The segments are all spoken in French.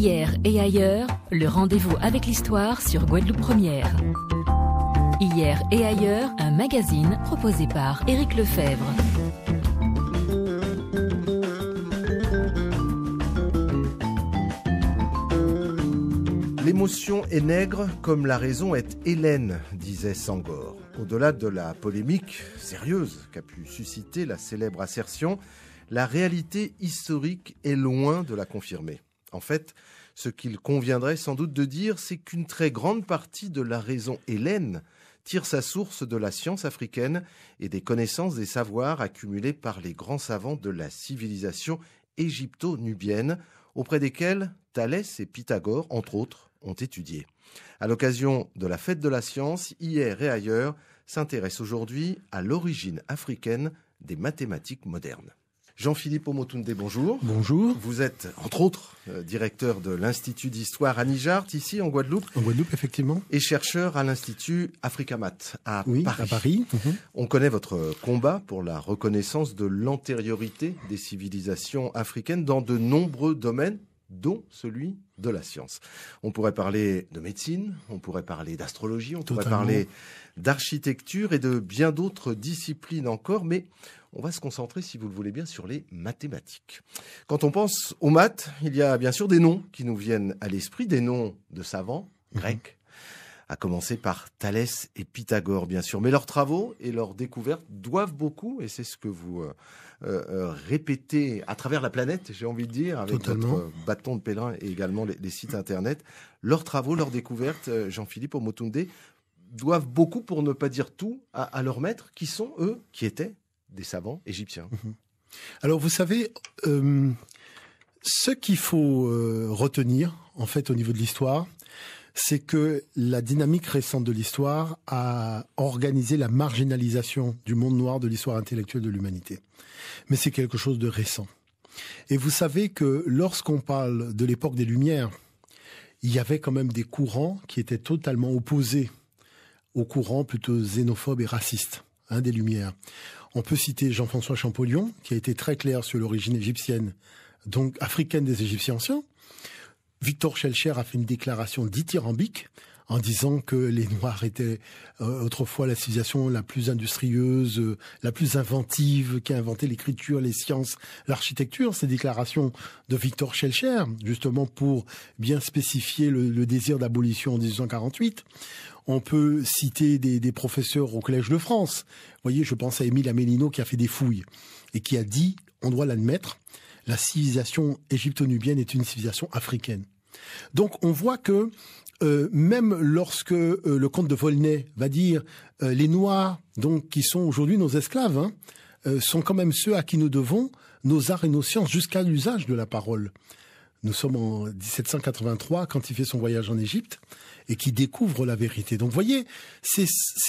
Hier et ailleurs, le rendez-vous avec l'histoire sur Guadeloupe Première. Hier et ailleurs, un magazine proposé par Éric Lefebvre. L'émotion est nègre comme la raison est hélène, disait Senghor. Au-delà de la polémique sérieuse qu'a pu susciter la célèbre assertion, la réalité historique est loin de la confirmer. En fait, ce qu'il conviendrait sans doute de dire, c'est qu'une très grande partie de la raison hélène tire sa source de la science africaine et des connaissances des savoirs accumulés par les grands savants de la civilisation égypto-nubienne, auprès desquels Thalès et Pythagore, entre autres, ont étudié. À l'occasion de la fête de la science, Hier et ailleurs s'intéresse aujourd'hui à l'origine africaine des mathématiques modernes. Jean-Philippe Omotunde, bonjour. Bonjour. Vous êtes, entre autres, directeur de l'Institut d'histoire à Nijart, ici en Guadeloupe. En Guadeloupe, effectivement. Et chercheur à l'Institut Africamat à Paris. À Paris. On connaît votre combat pour la reconnaissance de l'antériorité des civilisations africaines dans de nombreux domaines, dont celui de la science. On pourrait parler de médecine, on pourrait parler d'astrologie, on pourrait parler d'architecture et de bien d'autres disciplines encore, mais on va se concentrer, si vous le voulez bien, sur les mathématiques. Quand on pense aux maths, il y a bien sûr des noms qui nous viennent à l'esprit, des noms de savants grecs, à commencer par Thalès et Pythagore, bien sûr. Mais leurs travaux et leurs découvertes doivent beaucoup, et c'est ce que vous répétez à travers la planète, j'ai envie de dire, avec votre bâton de pèlerin et également les sites internet. Leurs travaux, leurs découvertes, Jean-Philippe Omotunde, doivent beaucoup, pour ne pas dire tout, à leurs maîtres, qui sont eux, qui étaient des savants égyptiens. Alors, vous savez, ce qu'il faut retenir, en fait, au niveau de l'histoire, c'est que la dynamique récente de l'histoire a organisé la marginalisation du monde noir de l'histoire intellectuelle de l'humanité. Mais c'est quelque chose de récent. Et vous savez que lorsqu'on parle de l'époque des Lumières, il y avait quand même des courants qui étaient totalement opposés aux courants plutôt xénophobes et racistes des Lumières. On peut citer Jean-François Champollion, qui a été très clair sur l'origine égyptienne, donc africaine des Égyptiens anciens. Victor Schœlcher a fait une déclaration dithyrambique en disant que les Noirs étaient autrefois la civilisation la plus industrieuse, la plus inventive, qui a inventé l'écriture, les sciences, l'architecture. Ces déclarations de Victor Schœlcher, justement pour bien spécifier le désir d'abolition en 1848. On peut citer des professeurs au Collège de France. Vous voyez, je pense à Émile Amélino qui a fait des fouilles et qui a dit, on doit l'admettre, la civilisation égypto-nubienne est une civilisation africaine. Donc on voit que même lorsque le comte de Volney va dire les Noirs, donc qui sont aujourd'hui nos esclaves, sont quand même ceux à qui nous devons nos arts et nos sciences jusqu'à l'usage de la parole. Nous sommes en 1783 quand il fait son voyage en Égypte et qui découvre la vérité. Donc vous voyez, c'est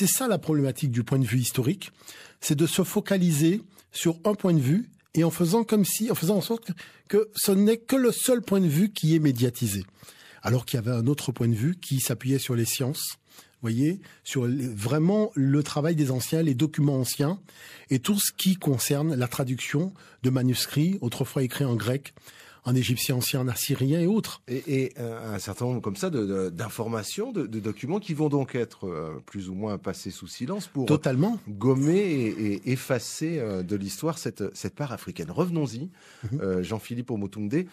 ça la problématique du point de vue historique, c'est de se focaliser sur un point de vue et en faisant en sorte que ce n'est que le seul point de vue qui est médiatisé. Alors qu'il y avait un autre point de vue qui s'appuyait sur les sciences, vous voyez, sur vraiment le travail des anciens, les documents anciens et tout ce qui concerne la traduction de manuscrits, autrefois écrits en grec, en égyptien ancien, en assyrien et autres. Et un certain nombre comme ça d'informations, de documents qui vont donc être plus ou moins passés sous silence pour gommer et effacer de l'histoire cette part africaine. Revenons-y, Jean-Philippe Omotunde.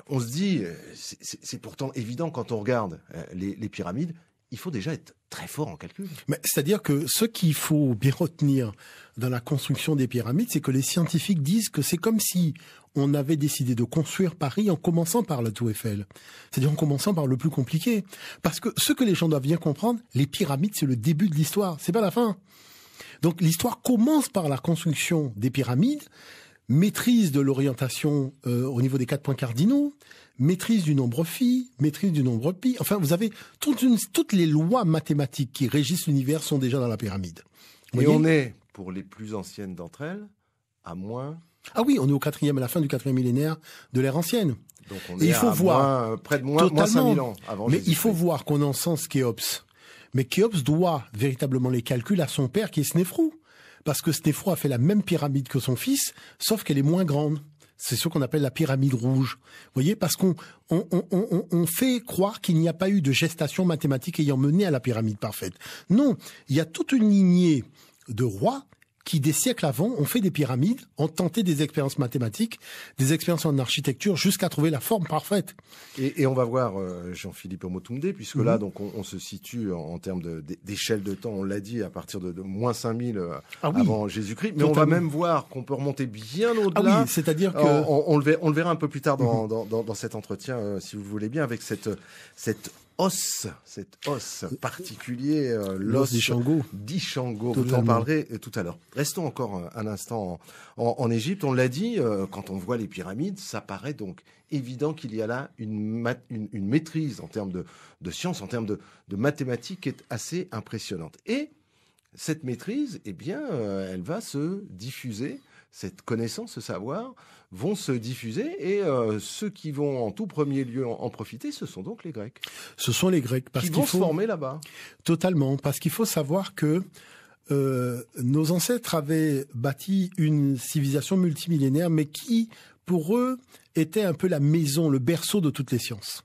On se dit, c'est pourtant évident quand on regarde les pyramides, il faut déjà être très fort en calcul. Mais c'est-à-dire que ce qu'il faut bien retenir dans la construction des pyramides, c'est que les scientifiques disent que c'est comme si on avait décidé de construire Paris en commençant par la Tour Eiffel. C'est-à-dire en commençant par le plus compliqué. Parce que ce que les gens doivent bien comprendre, les pyramides, c'est le début de l'histoire, c'est pas la fin. Donc l'histoire commence par la construction des pyramides, maîtrise de l'orientation au niveau des 4 points cardinaux, maîtrise du nombre phi, maîtrise du nombre pi. Enfin, vous avez toutes les lois mathématiques qui régissent l'univers sont déjà dans la pyramide. Et on est, pour les plus anciennes d'entre elles, à moins... Ah oui, on est à la fin du 4e millénaire de l'ère ancienne. Donc on est près de moins 5000 ans avant Jésus-Christ. Mais il faut voir qu'on encense Khéops. Mais Khéops doit véritablement les calculs à son père qui est Snéfrou. Parce que Snéfrou a fait la même pyramide que son fils, sauf qu'elle est moins grande. c'est ce qu'on appelle la pyramide rouge. Vous voyez, parce qu'on fait croire qu'il n'y a pas eu de gestation mathématique ayant mené à la pyramide parfaite. Non, il y a toute une lignée de rois qui, des siècles avant, ont fait des pyramides, ont tenté des expériences mathématiques, des expériences en architecture, jusqu'à trouver la forme parfaite. Et on va voir Jean-Philippe Omotoundé, puisque là, donc, on se situe en termes d'échelle de temps, on l'a dit, à partir de moins 5000 avant Jésus-Christ. Mais totalement. On va même voir qu'on peut remonter bien au-delà. Ah oui, c'est-à-dire que... On le verra un peu plus tard dans cet entretien, si vous voulez bien, avec cet os particulier, l'os d'Ishango. Vous en parlerez tout à l'heure. Restons encore un instant en Égypte. On l'a dit, quand on voit les pyramides, ça paraît donc évident qu'il y a là une maîtrise en termes de science, en termes de mathématiques qui est assez impressionnante. Et cette maîtrise, eh bien, elle va se diffuser. Cette connaissance, ce savoir, vont se diffuser et ceux qui vont en tout premier lieu en profiter, ce sont donc les Grecs. Ce sont les Grecs. Parce qui vont se former là-bas. Totalement, parce qu'il faut savoir que nos ancêtres avaient bâti une civilisation multimillénaire, mais qui, pour eux, était un peu la maison, le berceau de toutes les sciences.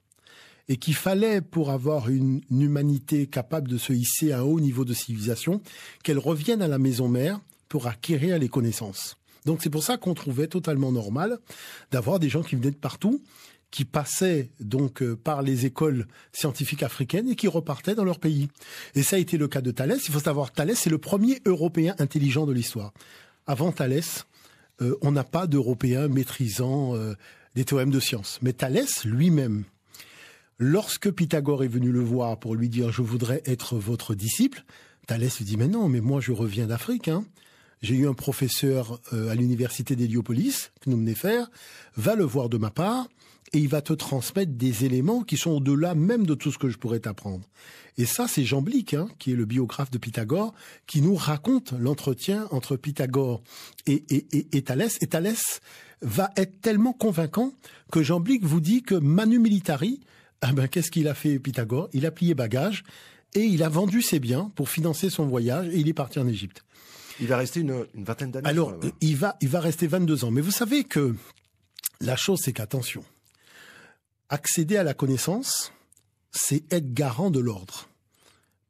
Et qu'il fallait, pour avoir une humanité capable de se hisser à un haut niveau de civilisation, qu'elle revienne à la maison mère pour acquérir les connaissances. Donc c'est pour ça qu'on trouvait totalement normal d'avoir des gens qui venaient de partout, qui passaient donc par les écoles scientifiques africaines et qui repartaient dans leur pays. Et ça a été le cas de Thalès. Il faut savoir, Thalès, c'est le premier Européen intelligent de l'histoire. Avant Thalès, on n'a pas d'Européen maîtrisant des théorèmes de science. Mais Thalès lui-même, lorsque Pythagore est venu le voir pour lui dire « je voudrais être votre disciple », Thalès lui dit « mais non, mais moi je reviens d'Afrique, hein. J'ai eu un professeur à l'université d'Héliopolis, que nous venez faire, va le voir de ma part, et il va te transmettre des éléments qui sont au-delà même de tout ce que je pourrais t'apprendre. » Et ça, c'est Jean Blic, hein, qui est le biographe de Pythagore, qui nous raconte l'entretien entre Pythagore et Thalès. Et Thalès va être tellement convaincant que Jean Blic vous dit que Manu Militari, qu'est-ce qu'il a fait Pythagore? Il a plié bagage et il a vendu ses biens pour financer son voyage et il est parti en Égypte. Il va rester une vingtaine d'années. Alors, il va rester 22 ans. Mais vous savez que la chose, c'est qu'attention, accéder à la connaissance, c'est être garant de l'ordre.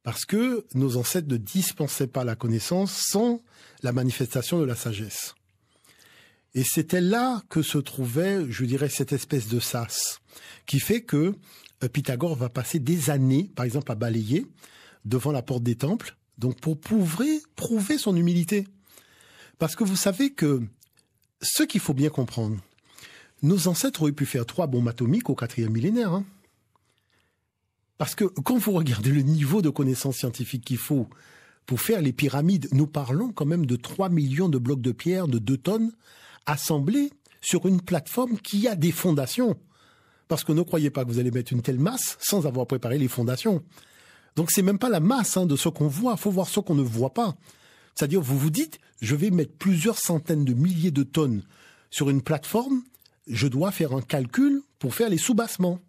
Parce que nos ancêtres ne dispensaient pas la connaissance sans la manifestation de la sagesse. Et c'était là que se trouvait, je dirais, cette espèce de sas, qui fait que Pythagore va passer des années, par exemple, à balayer devant la porte des temples, donc pour prouver son humilité. Parce que vous savez que ce qu'il faut bien comprendre, nos ancêtres auraient pu faire 3 bombes atomiques au 4e millénaire. Hein. Parce que quand vous regardez le niveau de connaissances scientifiques qu'il faut pour faire les pyramides, nous parlons quand même de 3 millions de blocs de pierre de 2 tonnes assemblés sur une plateforme qui a des fondations. Parce que ne croyez pas que vous allez mettre une telle masse sans avoir préparé les fondations. Donc c'est même pas la masse de ce qu'on voit, il faut voir ce qu'on ne voit pas. C'est-à-dire, vous vous dites, je vais mettre plusieurs centaines de milliers de tonnes sur une plateforme, je dois faire un calcul pour faire les soubassements,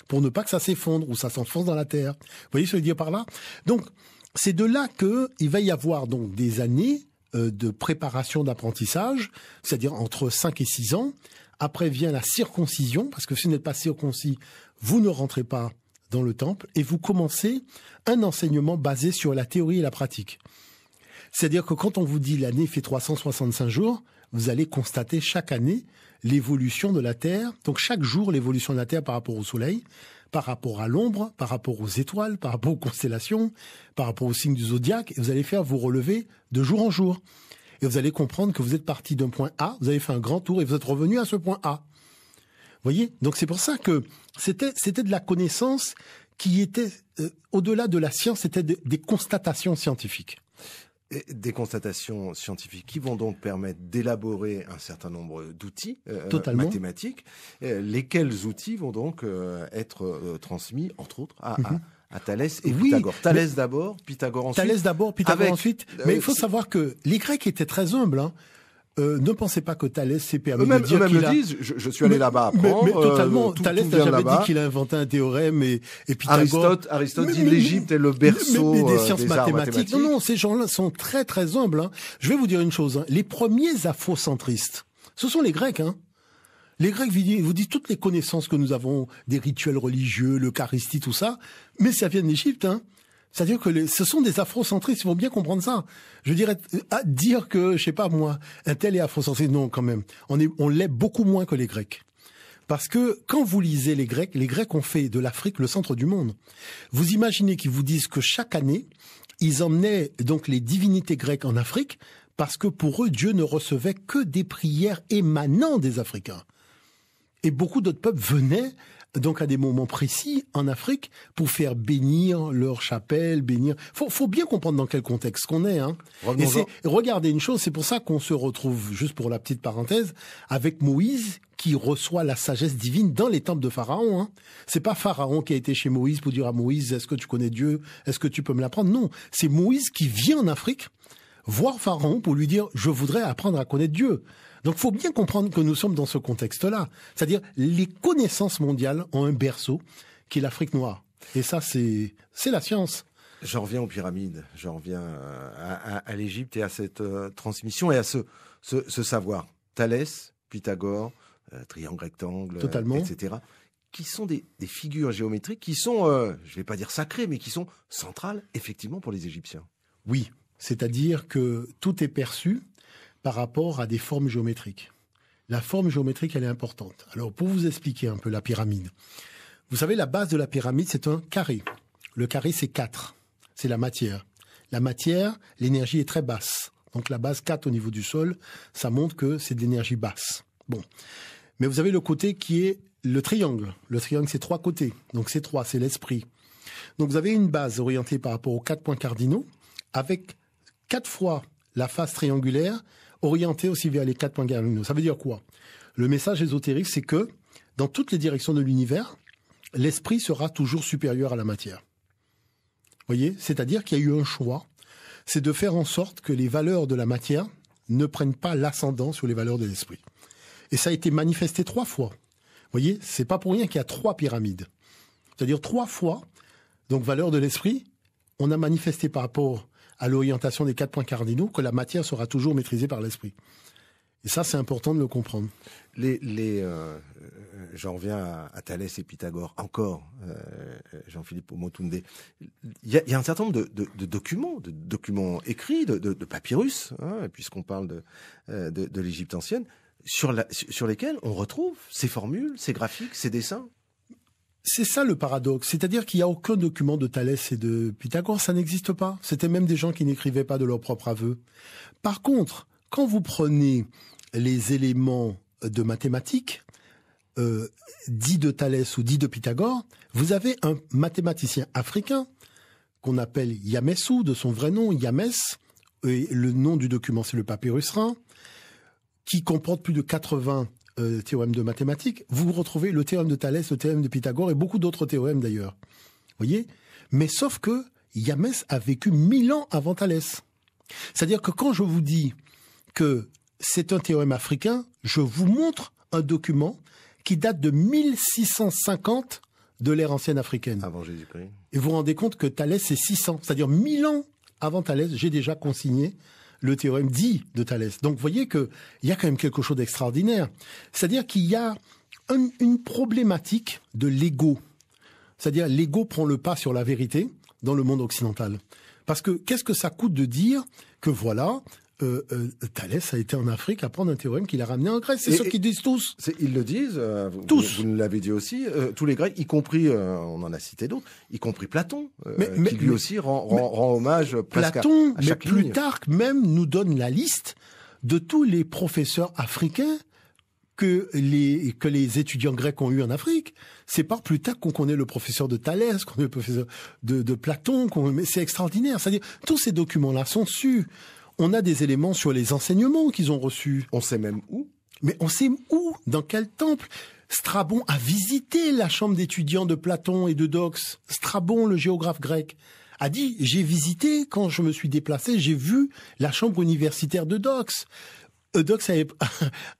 pour ne pas que ça s'effondre ou ça s'enfonce dans la terre. Vous voyez ce que je veux dire par là? Donc, c'est de là qu'il va y avoir donc des années de préparation d'apprentissage, c'est-à-dire entre 5 et 6 ans. Après vient la circoncision, parce que si vous n'êtes pas circoncis, vous ne rentrez pas dans le temple, et vous commencez un enseignement basé sur la théorie et la pratique. C'est-à-dire que quand on vous dit l'année fait 365 jours, vous allez constater chaque année l'évolution de la Terre, donc chaque jour l'évolution de la Terre par rapport au Soleil, par rapport à l'ombre, par rapport aux étoiles, par rapport aux constellations, par rapport aux signes du zodiaque, et vous allez faire vos relevés de jour en jour. Et vous allez comprendre que vous êtes parti d'un point A, vous avez fait un grand tour et vous êtes revenu à ce point A. Vous voyez? Donc c'est pour ça que c'était de la connaissance qui était, au-delà de la science, c'était des constatations scientifiques. Et des constatations scientifiques qui vont donc permettre d'élaborer un certain nombre d'outils mathématiques, lesquels outils vont donc être transmis, entre autres, à Thalès et Pythagore. Thalès d'abord, Pythagore ensuite. Thalès d'abord, Pythagore ensuite. Mais il faut savoir que les Grecs étaient très humbles, hein. Ne pensez pas que Thalès s'est permis de dire qu'il a... le disent, je suis allé là-bas apprendre. Mais totalement, Thalès n'a jamais dit qu'il a inventé un théorème et Pythagore... Aristote dit l'Égypte est le berceau des sciences mathématiques. Non, ces gens-là sont très très humbles. Hein. Je vais vous dire une chose, hein. Les premiers afrocentristes, ce sont les Grecs. Hein. Les Grecs vous disent toutes les connaissances que nous avons, des rituels religieux, l'Eucharistie, tout ça, mais ça vient d'Égypte, hein. C'est-à-dire que ce sont des afrocentristes, il faut bien comprendre ça. Je dirais, à dire que, je sais pas moi, un tel est afrocentriste, non, quand même. On l'est beaucoup moins que les Grecs. Parce que quand vous lisez les Grecs ont fait de l'Afrique le centre du monde. Vous imaginez qu'ils vous disent que chaque année, ils emmenaient donc les divinités grecques en Afrique, parce que pour eux, Dieu ne recevait que des prières émanant des Africains. Et beaucoup d'autres peuples venaient donc à des moments précis en Afrique pour faire bénir leur chapelle, bénir. Faut bien comprendre dans quel contexte qu'on est, hein. Et regardez une chose, c'est pour ça qu'on se retrouve, juste pour la petite parenthèse, avec Moïse qui reçoit la sagesse divine dans les temples de Pharaon, hein. C'est pas Pharaon qui a été chez Moïse pour dire à Moïse, est-ce que tu connais Dieu? Est-ce que tu peux me l'apprendre? Non. C'est Moïse qui vient en Afrique voir Pharaon pour lui dire, je voudrais apprendre à connaître Dieu. Donc, faut bien comprendre que nous sommes dans ce contexte-là. C'est-à-dire, les connaissances mondiales ont un berceau qui est l'Afrique noire. Et ça, c'est la science. J'en reviens aux pyramides. J'en reviens à l'Égypte et à cette transmission et à ce savoir. Thalès, Pythagore, triangle, rectangle, totalement, etc. Qui sont des figures géométriques qui sont, je vais pas dire sacrées, mais qui sont centrales, effectivement, pour les Égyptiens. Oui. C'est-à-dire que tout est perçu par rapport à des formes géométriques. La forme géométrique, elle est importante. Alors, pour vous expliquer un peu la pyramide, vous savez, la base de la pyramide, c'est un carré. Le carré, c'est 4. C'est la matière. La matière, l'énergie est très basse. Donc, la base 4 au niveau du sol, ça montre que c'est de l'énergie basse. Bon. Mais vous avez le côté qui est le triangle. Le triangle, c'est 3 côtés. Donc, c'est 3, c'est l'esprit. Donc, vous avez une base orientée par rapport aux 4 points cardinaux, avec 4 fois la face triangulaire, orientée aussi vers les 4 points cardinaux. Ça veut dire quoi? Le message ésotérique, c'est que dans toutes les directions de l'univers, l'esprit sera toujours supérieur à la matière. Vous voyez? C'est-à-dire qu'il y a eu un choix, c'est de faire en sorte que les valeurs de la matière ne prennent pas l'ascendant sur les valeurs de l'esprit. Et ça a été manifesté 3 fois. Vous voyez? C'est pas pour rien qu'il y a 3 pyramides. C'est-à-dire 3 fois, donc valeur de l'esprit, on a manifesté par rapport à l'orientation des 4 points cardinaux, que la matière sera toujours maîtrisée par l'esprit. Et ça, c'est important de le comprendre. J'en reviens à Thalès et Pythagore, encore, Jean-Philippe Omotunde. Il y a un certain nombre de documents écrits, de papyrus, hein, puisqu'on parle de l'Égypte ancienne, sur lesquels on retrouve ces formules, ces graphiques, ces dessins. C'est ça le paradoxe, c'est-à-dire qu'il n'y a aucun document de Thalès et de Pythagore, ça n'existe pas. C'était même des gens qui n'écrivaient pas de leur propre aveu. Par contre, quand vous prenez les éléments de mathématiques, dits de Thalès ou dits de Pythagore, vous avez un mathématicien africain qu'on appelle Yamessou, de son vrai nom, Yamès, et le nom du document c'est le papyrus Rhin, qui comporte plus de 80 théorème de mathématiques, vous retrouvez le théorème de Thalès, le théorème de Pythagore et beaucoup d'autres théorèmes d'ailleurs. Vous voyez? Mais sauf que Yamès a vécu 1000 ans avant Thalès. C'est-à-dire que quand je vous dis que c'est un théorème africain, je vous montre un document qui date de 1650 de l'ère ancienne africaine. Avant Jésus-Christ. Et vous vous rendez compte que Thalès c'est 600, c'est-à-dire 1000 ans avant Thalès, j'ai déjà consigné le théorème dit de Thalès. Donc, vous voyez qu'il y a quand même quelque chose d'extraordinaire. C'est-à-dire qu'il y a une problématique de l'ego. C'est-à-dire, l'ego prend le pas sur la vérité dans le monde occidental. Parce que, qu'est-ce que ça coûte de dire que voilà, Thalès a été en Afrique apprendre un théorème qu'il a ramené en Grèce. C'est ce qu'ils disent tous. Ils le disent. Tous. Vous nous l'avez dit aussi. Tous les Grecs, y compris, on en a cité d'autres, y compris Platon, qui lui aussi rend hommage presque Platon, à chaque ligne. Mais Plutarque même nous donne la liste de tous les professeurs africains que les étudiants grecs ont eu en Afrique. C'est par Plutarque qu'on connaît le professeur de Thalès, qu'on connaît le professeur de Platon. Mais c'est extraordinaire. C'est-à-dire, tous ces documents-là sont dessus. On a des éléments sur les enseignements qu'ils ont reçus. On sait même où. Mais on sait où, dans quel temple. Strabon a visité la chambre d'étudiants de Platon et de Dox. Strabon, le géographe grec, a dit « J'ai visité, quand je me suis déplacé, j'ai vu la chambre universitaire de Dox ». Dox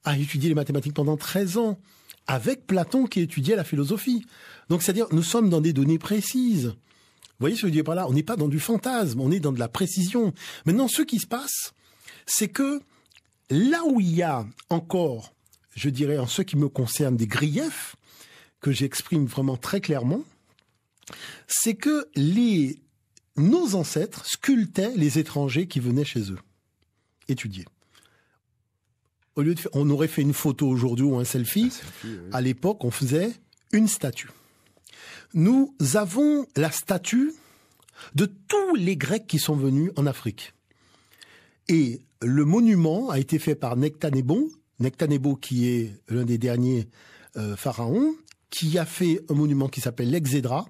a étudié les mathématiques pendant 13 ans, avec Platon qui étudiait la philosophie. Donc, c'est-à-dire, nous sommes dans des données précises. Vous voyez ce que je dis par là? On n'est pas dans du fantasme, on est dans de la précision. Maintenant, ce qui se passe, c'est que là où il y a encore je dirais, en ce qui me concerne, des griefs que j'exprime vraiment très clairement, c'est que nos ancêtres sculptaient les étrangers qui venaient chez eux étudier. Au lieu on aurait fait une photo aujourd'hui ou un selfie, oui. À l'époque, on faisait une statue. Nous avons la statue de tous les Grecs qui sont venus en Afrique. Et le monument a été fait par Nectanebo qui est l'un des derniers pharaons, qui a fait un monument qui s'appelle l'Exédra.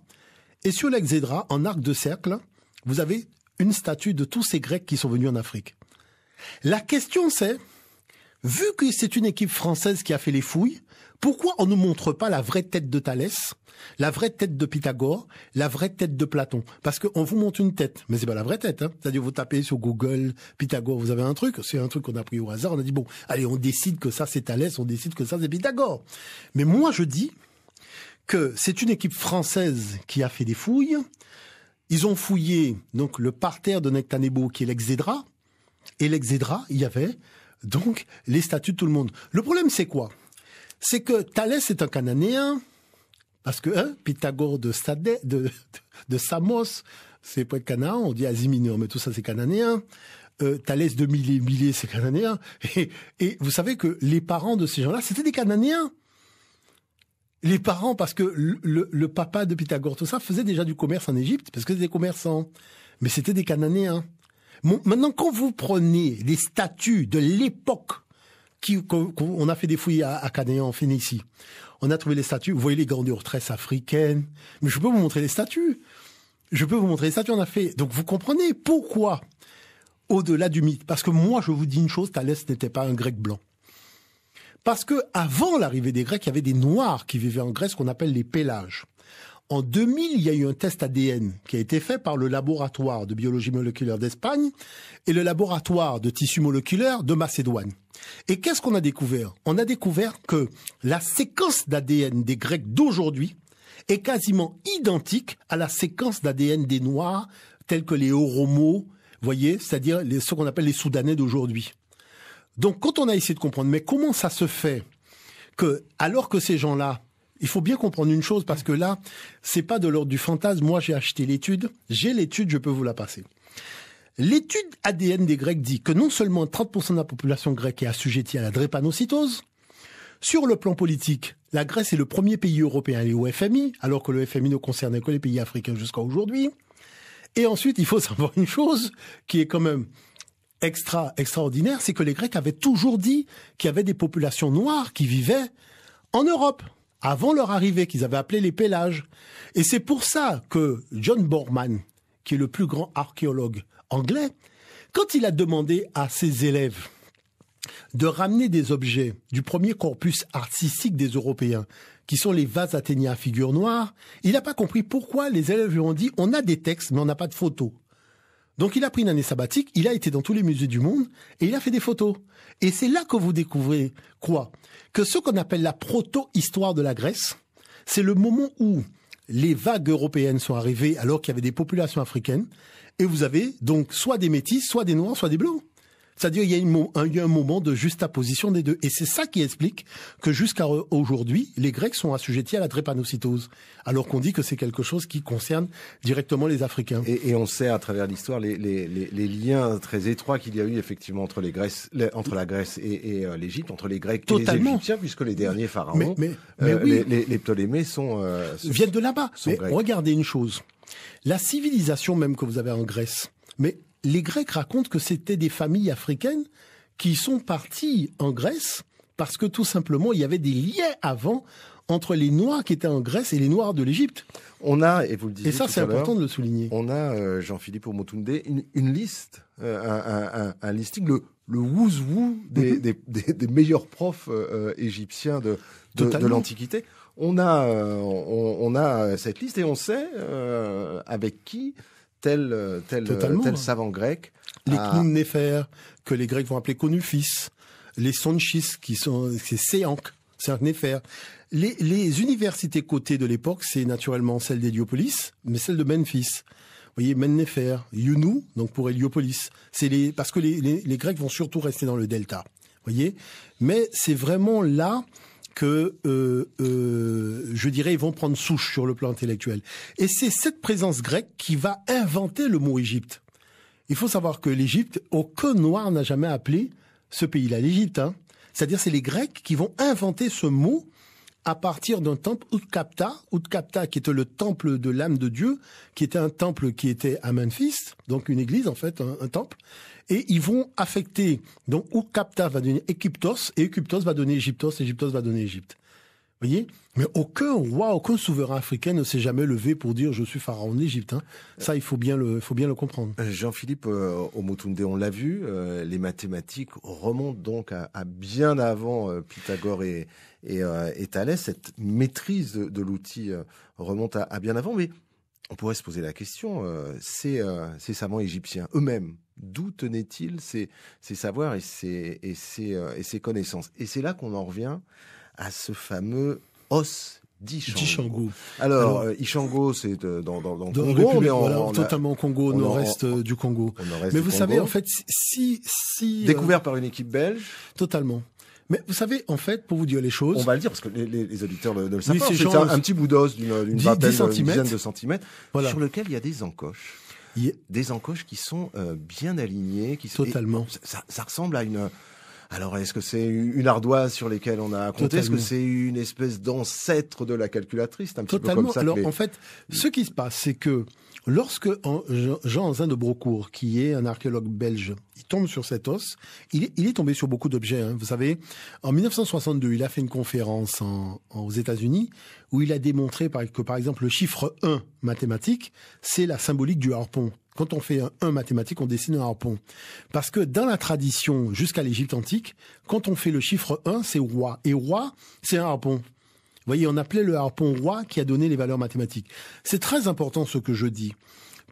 Et sur l'Exédra, en arc de cercle, vous avez une statue de tous ces Grecs qui sont venus en Afrique. La question c'est, vu que c'est une équipe française qui a fait les fouilles, pourquoi on ne montre pas la vraie tête de Thalès, la vraie tête de Pythagore, la vraie tête de Platon? Parce qu'on vous montre une tête, mais c'est pas la vraie tête. C'est-à-dire vous tapez sur Google Pythagore, vous avez un truc, c'est un truc qu'on a pris au hasard, on a dit bon, allez, on décide que ça c'est Thalès, on décide que ça c'est Pythagore. Mais moi je dis que c'est une équipe française qui a fait des fouilles. Ils ont fouillé donc le parterre de Nectanebo qui est l'Exédra, et l'Exédra, il y avait donc les statues de tout le monde. Le problème c'est quoi? C'est que Thalès est un Cananéen, parce que Pythagore de Samos, c'est pas Canaan, on dit Asie mineure, mais tout ça c'est cananéen. Thalès de Milet, c'est cananéen. Et vous savez que les parents de ces gens-là, c'était des Cananéens. Les parents, parce que le papa de Pythagore, tout ça, faisait déjà du commerce en Égypte, parce que c'était des commerçants. Mais c'était des Cananéens. Bon, maintenant, quand vous prenez les statues de l'époque, on a fait des fouilles à Canaan, en Phénicie, on a trouvé les statues, vous voyez les grandeurs tresses africaines, mais je peux vous montrer les statues. On a fait. Donc vous comprenez pourquoi, au-delà du mythe, parce que moi je vous dis une chose, Thalès n'était pas un Grec blanc. Parce que avant l'arrivée des Grecs, il y avait des Noirs qui vivaient en Grèce qu'on appelle les Pélages. En 2000, il y a eu un test ADN qui a été fait par le laboratoire de biologie moléculaire d'Espagne et le laboratoire de tissu moléculaire de Macédoine. Et qu'est-ce qu'on a découvert? On a découvert que la séquence d'ADN des Grecs d'aujourd'hui est quasiment identique à la séquence d'ADN des Noirs tels que les Oromos, voyez, c'est-à-dire ce qu'on appelle les Soudanais d'aujourd'hui. Donc quand on a essayé de comprendre, mais comment ça se fait que, alors que ces gens-là, il faut bien comprendre une chose, parce que là, c'est pas de l'ordre du fantasme. Moi, j'ai acheté l'étude. J'ai l'étude, je peux vous la passer. L'étude ADN des Grecs dit que non seulement 30% de la population grecque est assujettie à la drépanocytose, sur le plan politique, la Grèce est le premier pays européen à aller au FMI, alors que le FMI ne concernait que les pays africains jusqu'à aujourd'hui. Et ensuite, il faut savoir une chose qui est quand même extraordinaire, c'est que les Grecs avaient toujours dit qu'il y avait des populations noires qui vivaient en Europe, avant leur arrivée, qu'ils avaient appelé les Pélages. Et c'est pour ça que John Borman, qui est le plus grand archéologue anglais, quand il a demandé à ses élèves de ramener des objets du premier corpus artistique des Européens, qui sont les vases athéniens à figure noire, il n'a pas compris pourquoi les élèves lui ont dit « on a des textes, mais on n'a pas de photos ». Donc il a pris une année sabbatique, il a été dans tous les musées du monde et il a fait des photos. Et c'est là que vous découvrez quoi? Que ce qu'on appelle la proto-histoire de la Grèce, c'est le moment où les vagues européennes sont arrivées alors qu'il y avait des populations africaines et vous avez donc soit des métis, soit des noirs, soit des blancs. C'est-à-dire il y a un moment de juxtaposition des deux. Et c'est ça qui explique que jusqu'à aujourd'hui, les Grecs sont assujettis à la drépanocytose, alors qu'on dit que c'est quelque chose qui concerne directement les Africains. Et on sait à travers l'histoire les liens très étroits qu'il y a eu effectivement entre la Grèce et l'Égypte, entre les Grecs et les Égyptiens, puisque les derniers pharaons, oui. les Ptolémées viennent de là-bas. Mais grecs. Regardez une chose, la civilisation même que vous avez en Grèce, mais les Grecs racontent que c'était des familles africaines qui sont parties en Grèce parce que tout simplement, il y avait des liens avant entre les Noirs qui étaient en Grèce et les Noirs de l'Égypte. On a, et vous le disiez et ça, c'est important de le souligner. On a, Jean-Philippe Omotunde, une liste, un listing, le who's who des meilleurs profs égyptiens de l'Antiquité. On a cette liste et on sait avec qui tel savant grec. Les Cnumnéfer, que les Grecs vont appeler Conufis, les Sonchis, c'est Séanc-Néfer. Les universités cotées de l'époque, c'est naturellement celle d'Héliopolis, mais celle de Memphis. Vous voyez, Mennefer, Younou, donc pour Héliopolis. Parce que les Grecs vont surtout rester dans le delta. Voyez, mais c'est vraiment là que, je dirais, ils vont prendre souche sur le plan intellectuel. Et c'est cette présence grecque qui va inventer le mot Égypte. Il faut savoir que l'Égypte, aucun noir n'a jamais appelé ce pays-là l'Égypte. Hein. C'est-à-dire, c'est les Grecs qui vont inventer ce mot à partir d'un temple Utkapta, qui était le temple de l'âme de Dieu, qui était un temple qui était à Memphis, donc une église en fait, un temple. Et ils vont affecter, donc Utkapta va donner Égyptos, et Égyptos va donner Égyptos, Égyptos va donner Égypte. Vous voyez ? Mais aucun roi, aucun souverain africain ne s'est jamais levé pour dire je suis pharaon d'Égypte. Hein. Ça, il faut bien le comprendre. Jean-Philippe Omotunde, on l'a vu, les mathématiques remontent donc à bien avant Pythagore et Thalès. Cette maîtrise de l'outil remonte à bien avant, mais on pourrait se poser la question, ces savants égyptiens eux-mêmes, d'où tenaient-ils ces savoirs et ces connaissances? Et c'est là qu'on en revient à ce fameux os d'Ishango. Alors, Ishango, c'est dans le Congo, mais totalement Congo, nord-est du Congo. Mais vous savez, en fait, si découvert par une équipe belge. Totalement. Mais vous savez, en fait, pour vous dire les choses... On va le dire, parce que les auditeurs ne le savent pas. C'est un petit bout d'os d'une vingtaine, une dizaine de centimètres, voilà, sur lequel il y a des encoches. Des encoches qui sont bien alignées. Totalement. Ça ressemble à une... Alors, est-ce que c'est une ardoise sur lesquelles on a compté? Est-ce que c'est une espèce d'ancêtre de la calculatrice? Un petit peu comme ça. Alors, en fait, ce qui se passe, c'est que lorsque Jean-Anzin de Brocourt, qui est un archéologue belge, il tombe sur cet os, il est tombé sur beaucoup d'objets. Hein. Vous savez, en 1962, il a fait une conférence aux États-Unis où il a démontré que, par exemple, le chiffre 1 mathématique, c'est la symbolique du harpon. Quand on fait un 1 mathématique, on dessine un harpon. Parce que dans la tradition, jusqu'à l'Égypte antique, quand on fait le chiffre 1, c'est roi. Et roi, c'est un harpon. Vous voyez, on appelait le harpon roi qui a donné les valeurs mathématiques. C'est très important ce que je dis.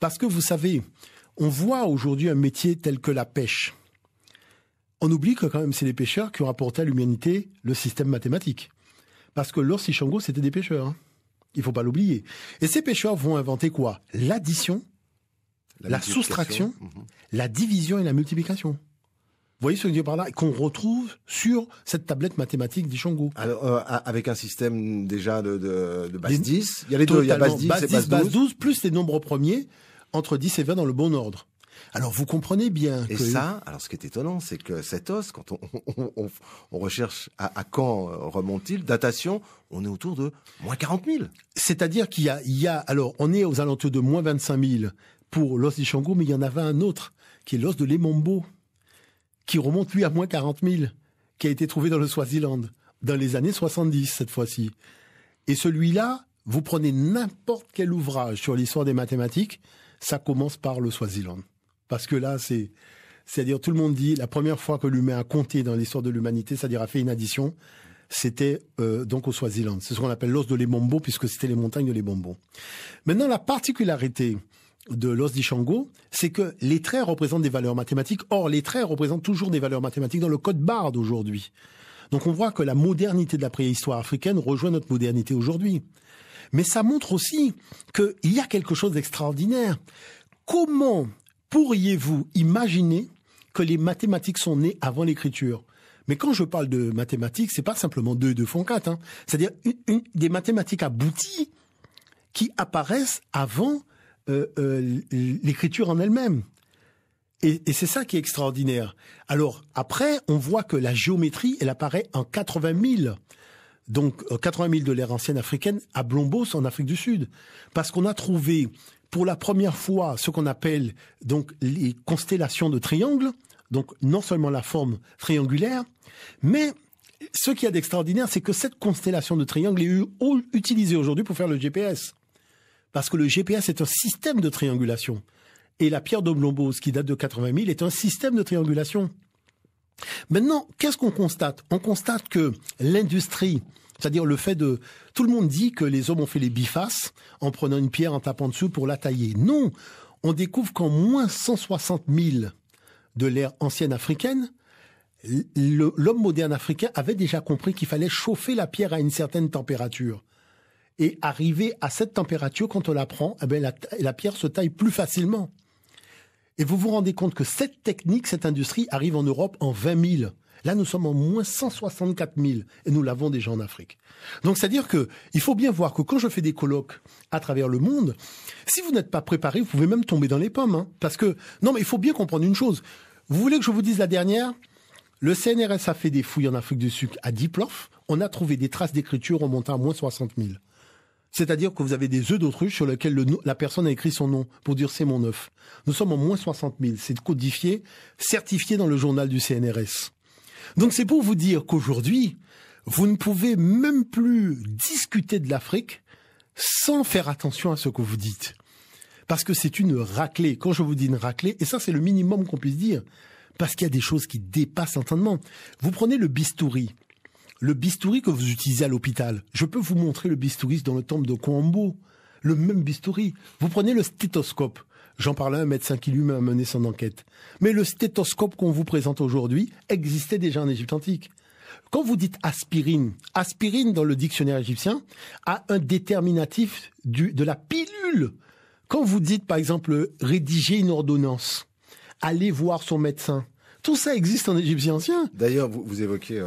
Parce que vous savez, on voit aujourd'hui un métier tel que la pêche. On oublie que quand même c'est les pêcheurs qui ont apporté à l'humanité le système mathématique. Parce que l'os Ishango, c'était des pêcheurs. Hein. Il faut pas l'oublier. Et ces pêcheurs vont inventer quoi? L'addition, la soustraction, la division et la multiplication. Vous voyez ce que je veux dire par là? Qu'on retrouve sur cette tablette mathématique d'Ishango. Alors, avec un système déjà de base 10. Il y a les deux, il y a base 10 et base 12. Plus les nombres premiers, entre 10 et 20 dans le bon ordre. Alors, vous comprenez bien que... Et ça, alors ce qui est étonnant, c'est que cet os, quand on recherche à quand remonte-t-il, datation, on est autour de moins 40 000. C'est-à-dire qu'il y a, alors, on est aux alentours de moins 25 000 pour l'os d'Ishango, mais il y en avait un autre, qui est l'os de Lemombo, qui remonte, lui, à moins 40 000, qui a été trouvé dans le Swaziland, dans les années 70, cette fois-ci. Et celui-là, vous prenez n'importe quel ouvrage sur l'histoire des mathématiques, ça commence par le Swaziland. Parce que là, c'est-à-dire, tout le monde dit, la première fois que l'humain a compté dans l'histoire de l'humanité, c'est-à-dire a fait une addition, c'était donc au Swaziland. C'est ce qu'on appelle l'os de Lemombo, puisque c'était les montagnes de Lemombo. Maintenant, la particularité de l'os d'Ishango, c'est que les traits représentent des valeurs mathématiques. Or, les traits représentent toujours des valeurs mathématiques dans le code barre d'aujourd'hui. Donc, on voit que la modernité de la préhistoire africaine rejoint notre modernité aujourd'hui. Mais ça montre aussi qu'il y a quelque chose d'extraordinaire. Comment pourriez-vous imaginer que les mathématiques sont nées avant l'écriture? Mais quand je parle de mathématiques, c'est pas simplement 2 et 2 font 4. Hein. C'est-à-dire des mathématiques abouties qui apparaissent avant l'écriture en elle-même. Et c'est ça qui est extraordinaire. Alors, après, on voit que la géométrie, elle apparaît en 80 000. Donc, 80 000 de l'ère ancienne africaine à Blombos, en Afrique du Sud. Parce qu'on a trouvé, pour la première fois, ce qu'on appelle donc les constellations de triangles. Donc, non seulement la forme triangulaire, mais ce qu'il y a d'extraordinaire, c'est que cette constellation de triangles est utilisée aujourd'hui pour faire le GPS. Parce que le GPS est un système de triangulation. Et la pierre de Blombos, qui date de 80 000, est un système de triangulation. Maintenant, qu'est-ce qu'on constate? On constate que l'industrie, c'est-à-dire le fait de... Tout le monde dit que les hommes ont fait les bifaces en prenant une pierre, en tapant dessus pour la tailler. Non, on découvre qu'en moins 160 000 de l'ère ancienne africaine, l'homme moderne africain avait déjà compris qu'il fallait chauffer la pierre à une certaine température. Et arriver à cette température, quand on la prend, eh bien la pierre se taille plus facilement. Et vous vous rendez compte que cette technique, cette industrie arrive en Europe en 20 000. Là, nous sommes en moins 164 000 et nous l'avons déjà en Afrique. Donc, c'est-à-dire que il faut bien voir que quand je fais des colloques à travers le monde, si vous n'êtes pas préparé, vous pouvez même tomber dans les pommes. Parce que, non, mais il faut bien comprendre une chose. Vous voulez que je vous dise la dernière ? Le CNRS a fait des fouilles en Afrique du Sud à Dieplof. On a trouvé des traces d'écriture remontant à moins 60 000. C'est-à-dire que vous avez des œufs d'autruche sur lesquels la personne a écrit son nom pour dire c'est mon œuf. Nous sommes en moins 60 000. C'est codifié, certifié dans le journal du CNRS. Donc c'est pour vous dire qu'aujourd'hui, vous ne pouvez même plus discuter de l'Afrique sans faire attention à ce que vous dites. Parce que c'est une raclée. Quand je vous dis une raclée, et ça c'est le minimum qu'on puisse dire, parce qu'il y a des choses qui dépassent l'entendement. Vous prenez le bistouri. Le bistouri que vous utilisez à l'hôpital. Je peux vous montrer le bistouri dans le temple de Kwambo. Le même bistouri. Vous prenez le stéthoscope. J'en parlais à un médecin qui lui-même a mené son enquête. Mais le stéthoscope qu'on vous présente aujourd'hui existait déjà en Égypte antique. Quand vous dites aspirine, aspirine dans le dictionnaire égyptien a un déterminatif de la pilule. Quand vous dites par exemple rédiger une ordonnance, aller voir son médecin, tout ça existe en égyptien ancien. D'ailleurs, vous évoquez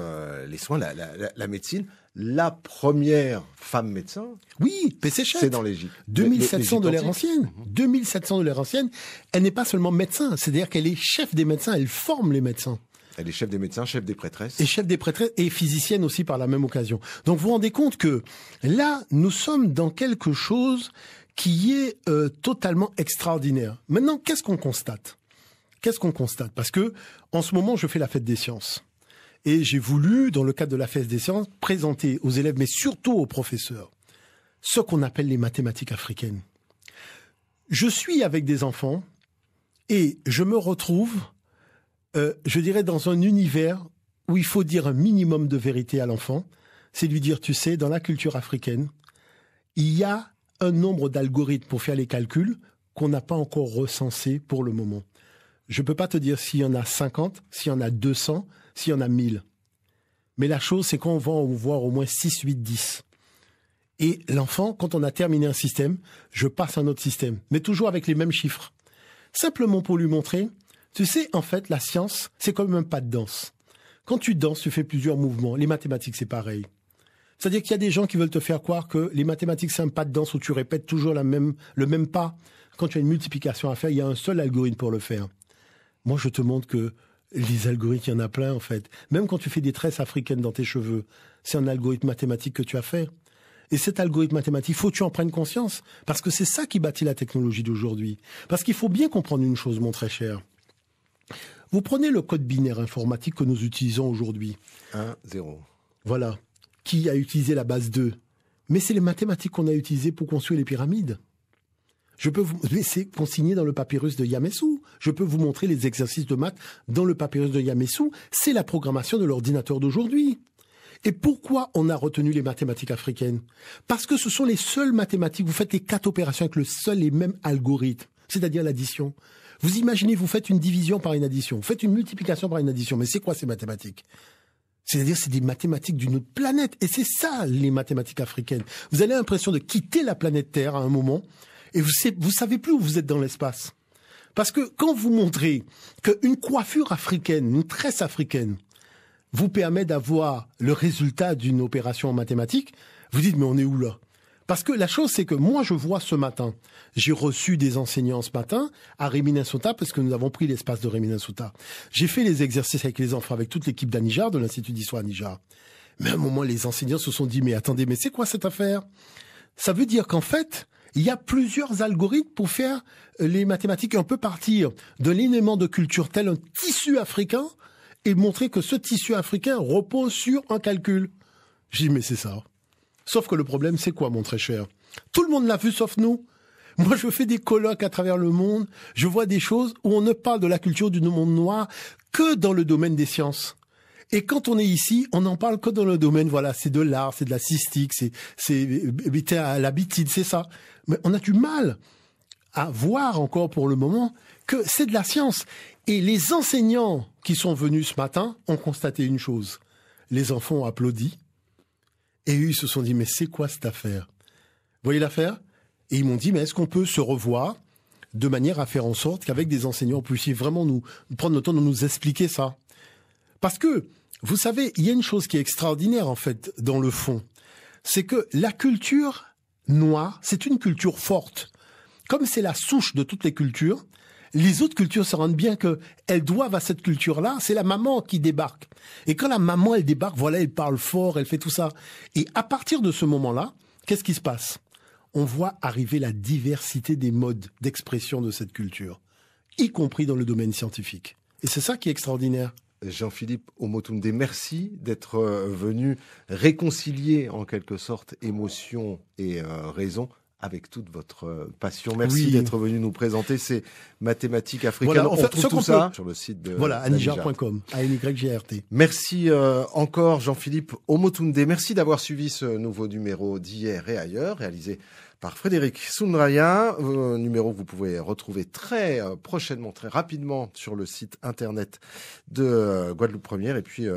les soins, la médecine. La première femme médecin, oui, Pécéchette, c'est dans l'Égypte. 2700 de l'ère ancienne. 2700 de l'ère ancienne. Elle n'est pas seulement médecin, c'est-à-dire qu'elle est chef des médecins, elle forme les médecins. Elle est chef des médecins, chef des prêtresses. Et chef des prêtresses et physicienne aussi par la même occasion. Donc vous vous rendez compte que là, nous sommes dans quelque chose qui est totalement extraordinaire. Maintenant, qu'est-ce qu'on constate ? Parce que en ce moment, je fais la fête des sciences. Et j'ai voulu, dans le cadre de la fête des sciences, présenter aux élèves, mais surtout aux professeurs, ce qu'on appelle les mathématiques africaines. Je suis avec des enfants et je me retrouve, je dirais, dans un univers où il faut dire un minimum de vérité à l'enfant. C'est lui dire, tu sais, dans la culture africaine, il y a un nombre d'algorithmes pour faire les calculs qu'on n'a pas encore recensés pour le moment. Je ne peux pas te dire s'il y en a 50, s'il y en a 200, s'il y en a 1000. Mais la chose, c'est qu'on va en voir au moins 6, 8, 10. Et l'enfant, quand on a terminé un système, je passe à un autre système, mais toujours avec les mêmes chiffres. Simplement pour lui montrer, tu sais, en fait, la science, c'est comme un pas de danse. Quand tu danses, tu fais plusieurs mouvements. Les mathématiques, c'est pareil. C'est-à-dire qu'il y a des gens qui veulent te faire croire que les mathématiques, c'est un pas de danse où tu répètes toujours le même pas. Quand tu as une multiplication à faire, il y a un seul algorithme pour le faire. Moi, je te montre que les algorithmes, il y en a plein, en fait. Même quand tu fais des tresses africaines dans tes cheveux, c'est un algorithme mathématique que tu as fait. Et cet algorithme mathématique, faut que tu en prennes conscience. Parce que c'est ça qui bâtit la technologie d'aujourd'hui. Parce qu'il faut bien comprendre une chose, mon très cher. Vous prenez le code binaire informatique que nous utilisons aujourd'hui. 1, 0. Voilà. Qui a utilisé la base 2 ? Mais c'est les mathématiques qu'on a utilisées pour construire les pyramides. Je peux vous laisser consigner dans le papyrus de Yamessou. Je peux vous montrer les exercices de maths dans le papyrus de Yamessou. C'est la programmation de l'ordinateur d'aujourd'hui. Et pourquoi on a retenu les mathématiques africaines ? Parce que ce sont les seules mathématiques. Vous faites les 4 opérations avec le seul et même algorithme, c'est-à-dire l'addition. Vous imaginez, vous faites une division par une addition, vous faites une multiplication par une addition. Mais c'est quoi ces mathématiques ? C'est-à-dire, c'est des mathématiques d'une autre planète. Et c'est ça, les mathématiques africaines. Vous avez l'impression de quitter la planète Terre à un moment, et vous savez plus où vous êtes dans l'espace. Parce que quand vous montrez qu'une coiffure africaine, une tresse africaine, vous permet d'avoir le résultat d'une opération en mathématiques, vous dites, mais on est où là ? Parce que la chose, c'est que moi, je vois ce matin, j'ai reçu des enseignants ce matin à Réminansota, parce que nous avons pris l'espace de Réminansota. J'ai fait les exercices avec les enfants, avec toute l'équipe d'Anijar, de l'Institut d'Histoire Anijar. Mais à un moment, les enseignants se sont dit, mais attendez, mais c'est quoi cette affaire ? Ça veut dire qu'en fait, il y a plusieurs algorithmes pour faire les mathématiques. On peut partir d'un élément de culture tel un tissu africain et montrer que ce tissu africain repose sur un calcul. J'ai dit, mais c'est ça. Sauf que le problème, c'est quoi, mon très cher ? Tout le monde l'a vu, sauf nous. Moi, je fais des colloques à travers le monde. Je vois des choses où on ne parle de la culture du monde noir que dans le domaine des sciences. Et quand on est ici, on n'en parle que dans le domaine, voilà, c'est de l'art, c'est de la cystique, c'est la bitide, c'est ça. Mais on a du mal à voir encore pour le moment que c'est de la science. Et les enseignants qui sont venus ce matin ont constaté une chose. Les enfants ont applaudi. Et eux, ils se sont dit, mais c'est quoi cette affaire ? Vous voyez l'affaire ? Et ils m'ont dit, mais est-ce qu'on peut se revoir de manière à faire en sorte qu'avec des enseignants, on puisse vraiment nous prendre le temps de nous expliquer ça ? Parce que Vous savez, il y a une chose qui est extraordinaire, en fait, dans le fond. C'est que la culture noire, c'est une culture forte. Comme c'est la souche de toutes les cultures, les autres cultures se rendent bien qu'elles doivent à cette culture-là. C'est la maman qui débarque. Et quand la maman, elle débarque, voilà, elle parle fort, elle fait tout ça. Et à partir de ce moment-là, qu'est-ce qui se passe? On voit arriver la diversité des modes d'expression de cette culture, y compris dans le domaine scientifique. Et c'est ça qui est extraordinaire. Jean-Philippe Omotunde, merci d'être venu réconcilier en quelque sorte émotion et raison avec toute votre passion. Merci d'être venu nous présenter ces mathématiques africaines. Voilà, on trouve tout ça sur le site de voilà, anijar.com, ANYGRT. Merci encore Jean-Philippe Omotunde. Merci d'avoir suivi ce nouveau numéro d'Hier et ailleurs, réalisé par Frédéric Soundraya, numéro que vous pouvez retrouver très prochainement, très rapidement sur le site internet de Guadeloupe Première. Et puis